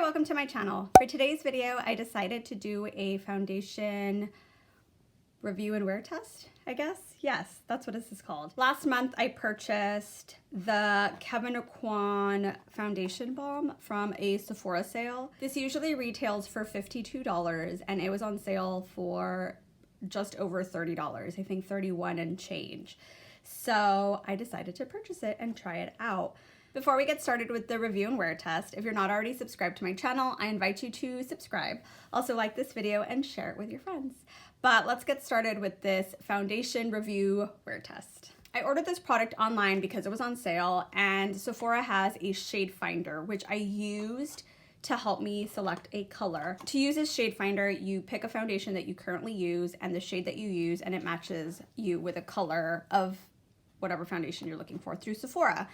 welcome to my channel. For today's video, I decided to do a foundation review and wear test, I guess. Yes, that's what this is called. Last month, I purchased the Kevyn Aucoin Foundation Balm from a Sephora sale. This usually retails for $52 and it was on sale for just over $30. I think 31 and change. So I decided to purchase it and try it out. Before we get started with the review and wear test, if you're not already subscribed to my channel, I invite you to subscribe. Also like this video and share it with your friends. But let's get started with this foundation review wear test. I ordered this product online because it was on sale, and Sephora has a shade finder, which I used to help me select a color. To use this shade finder, you pick a foundation that you currently use and the shade that you use, and it matches you with a color of whatever foundation you're looking for through Sephora.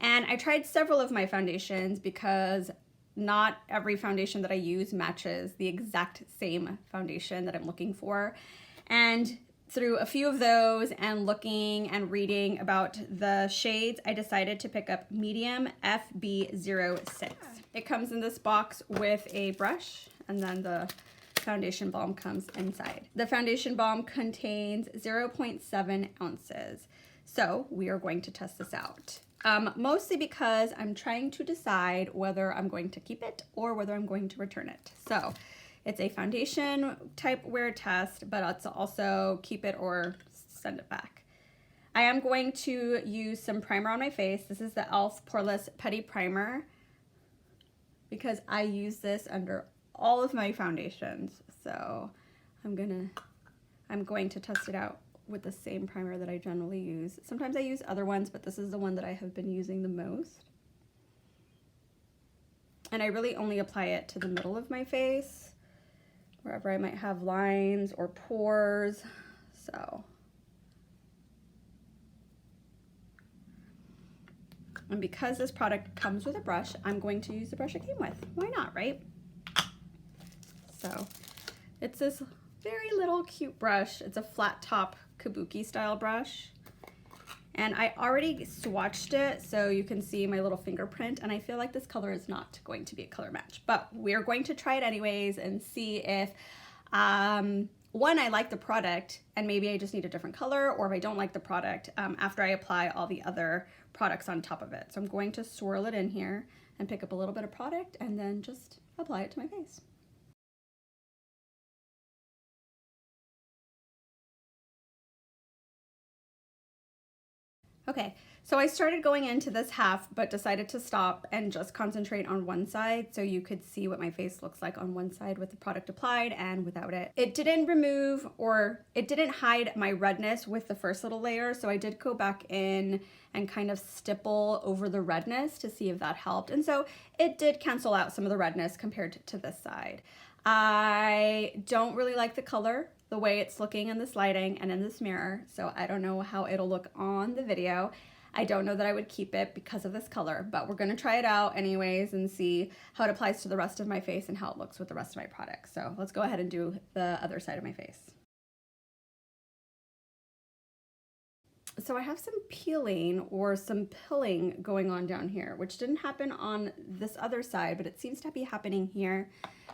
And I tried several of my foundations because not every foundation that I use matches the exact same foundation that I'm looking for. And through a few of those and looking and reading about the shades, I decided to pick up medium FB06. It comes in this box with a brush, and then the foundation balm comes inside. The foundation balm contains 0.7 ounces. So we are going to test this out. Mostly because I'm trying to decide whether I'm going to keep it or whether I'm going to return it. So it's a foundation type wear test, but it's also keep it or send it back. I am going to use some primer on my face. This is the e.l.f. Poreless Putty Primer because I use this under all of my foundations. So I'm going to test it out with the same primer that I generally use. Sometimes I use other ones, but this is the one that I have been using the most. And I really only apply it to the middle of my face, wherever I might have lines or pores. So. And because this product comes with a brush, I'm going to use the brush it came with. Why not, right? So it's this very little cute brush. It's a flat top kabuki style brush, and I already swatched it so you can see my little fingerprint, and I feel like this color is not going to be a color match, but we're going to try it anyways and see if one, I like the product and maybe I just need a different color, or if I don't like the product after I apply all the other products on top of it. So I'm going to swirl it in here and pick up a little bit of product and then just apply it to my face. Okay, so I started going into this half, but decided to stop and just concentrate on one side so you could see what my face looks like on one side with the product applied and without it. It didn't remove, or it didn't hide my redness with the first little layer, so I did go back in and kind of stipple over the redness to see if that helped. And so it did cancel out some of the redness compared to this side. I don't really like the color, the way it's looking in this lighting and in this mirror, so I don't know how it'll look on the video. I don't know that I would keep it because of this color, but we're gonna try it out anyways and see how it applies to the rest of my face and how it looks with the rest of my products. So let's go ahead and do the other side of my face. So I have some peeling or some pilling going on down here, which didn't happen on this other side, but it seems to be happening here.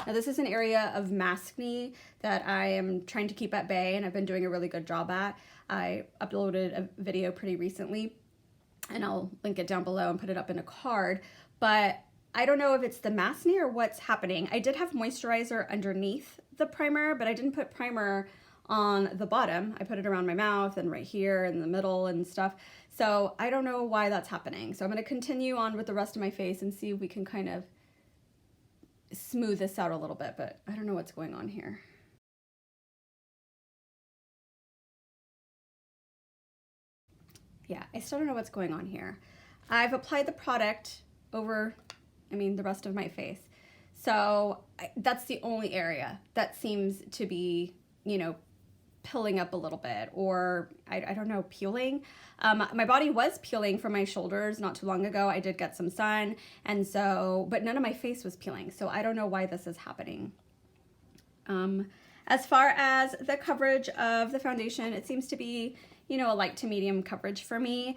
Now this is an area of maskne that I am trying to keep at bay, and I've been doing a really good job at. I uploaded a video pretty recently, and I'll link it down below and put it up in a card, but I don't know if it's the maskne or what's happening. I did have moisturizer underneath the primer, but I didn't put primer on the bottom. I put it around my mouth and right here in the middle and stuff. So I don't know why that's happening. So I'm gonna continue on with the rest of my face and see if we can kind of smooth this out a little bit, but I don't know what's going on here. Yeah, I still don't know what's going on here. I've applied the product over, the rest of my face. So that's the only area that seems to be, pilling up a little bit, or I don't know, peeling. My body was peeling from my shoulders not too long ago. I did get some sun, and so, but none of my face was peeling. So I don't know why this is happening. As far as the coverage of the foundation, it seems to be, a light to medium coverage for me.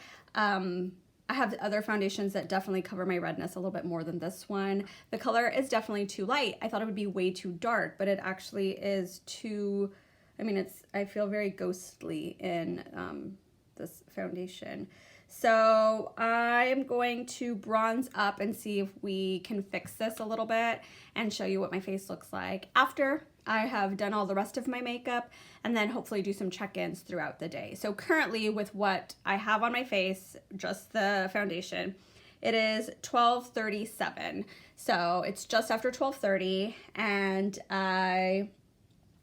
I have other foundations that definitely cover my redness a little bit more than this one. The color is definitely too light. I thought it would be way too dark, but it actually is too, I mean, I feel very ghostly in this foundation. So I am going to bronze up and see if we can fix this a little bit and show you what my face looks like after I have done all the rest of my makeup, and then hopefully do some check-ins throughout the day. So currently with what I have on my face, just the foundation, it is 12:37. So it's just after 12:30, and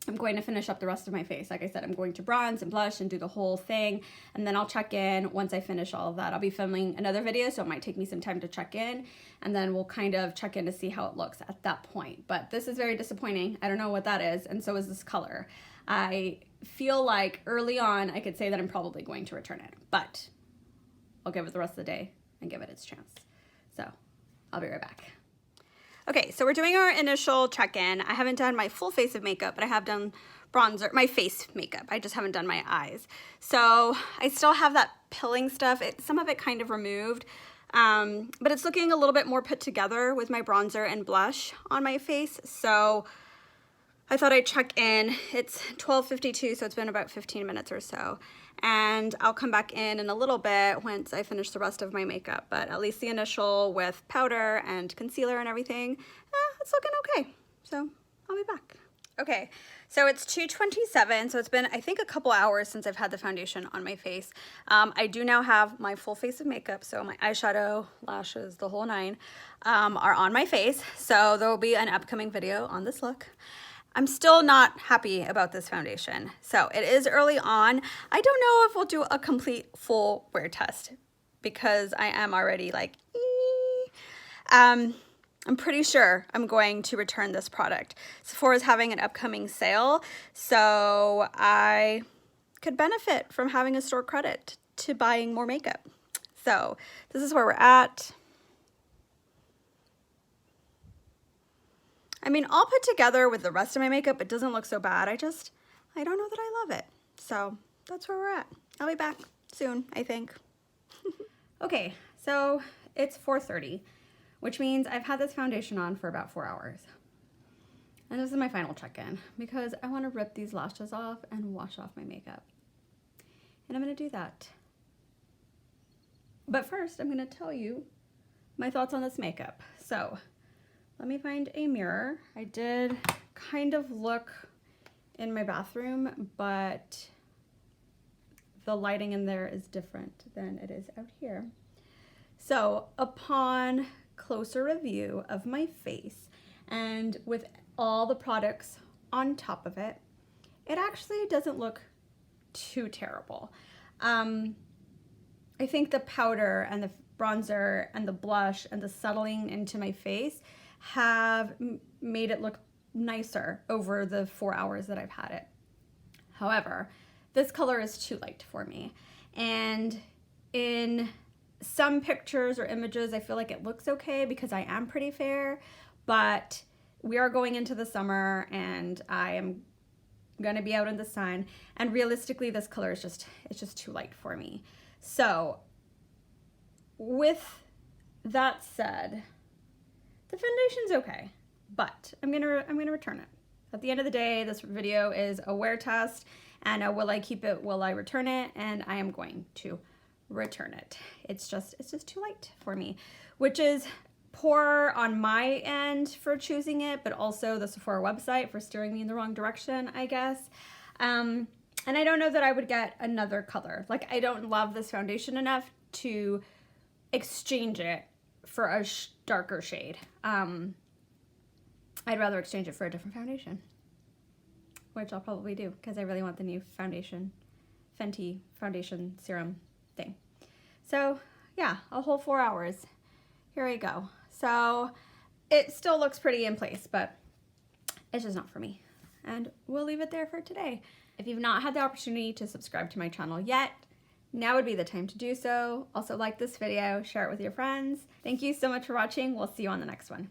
I'm going to finish up the rest of my face. Like I said, I'm going to bronze and blush and do the whole thing, and then I'll check in once I finish all of that. I'll be filming another video, so it might take me some time to check in, and then we'll kind of check in to see how it looks at that point. But this is very disappointing. I don't know what that is, and so is this color. I feel like early on I could say that I'm probably going to return it, but I'll give it the rest of the day and give it its chance. So I'll be right back. Okay, so we're doing our initial check-in. I haven't done my full face of makeup, but I have done bronzer, my face makeup. I just haven't done my eyes. So I still have that pilling stuff. Some of it kind of removed, but it's looking a little bit more put together with my bronzer and blush on my face. So I thought I'd check in. It's 12:52, so it's been about 15 minutes or so. And I'll come back in a little bit once I finish the rest of my makeup, but at least the initial with powder and concealer and everything, it's looking okay. So I'll be back. Okay, so it's 2:27, so it's been, I think, a couple hours since I've had the foundation on my face. I do now have my full face of makeup, so my eyeshadow, lashes, the whole nine, are on my face. So there will be an upcoming video on this look. I'm still not happy about this foundation. So it is early on. I don't know if we'll do a complete full wear test because I am already like, I'm pretty sure I'm going to return this product. Sephora's having an upcoming sale, so I could benefit from having a store credit to buying more makeup. So this is where we're at. I mean, all put together with the rest of my makeup, it doesn't look so bad. I don't know that I love it. So that's where we're at. I'll be back soon, I think. Okay, so it's 4:30, which means I've had this foundation on for about 4 hours. And this is my final check-in because I want to rip these lashes off and wash off my makeup. And I'm going to do that. But first, I'm going to tell you my thoughts on this makeup. So let me find a mirror. I did kind of look in my bathroom, but the lighting in there is different than it is out here. So upon closer review of my face and with all the products on top of it, it actually doesn't look too terrible. I think the powder and the bronzer and the blush and the settling into my face have made it look nicer over the 4 hours that I've had it. However, this color is too light for me. And in some pictures or images, I feel like it looks okay because I am pretty fair, but we are going into the summer and I am gonna be out in the sun, and realistically this color is it's just too light for me. So with that said, the foundation's okay, but I'm gonna return it. At the end of the day, this video is a wear test, and will I keep it, will I return it? And I am going to return it. It's just too light for me, which is poor on my end for choosing it, but also the Sephora website for steering me in the wrong direction, I guess. And I don't know that I would get another color. Like, I don't love this foundation enough to exchange it for a darker shade. I'd rather exchange it for a different foundation, which I'll probably do because I really want the new foundation, Fenty foundation serum thing. So yeah, a whole 4 hours. Here we go. So it still looks pretty in place, but it's just not for me. And we'll leave it there for today. If you've not had the opportunity to subscribe to my channel yet, now would be the time to do so. Also, like this video, share it with your friends. Thank you so much for watching. We'll see you on the next one.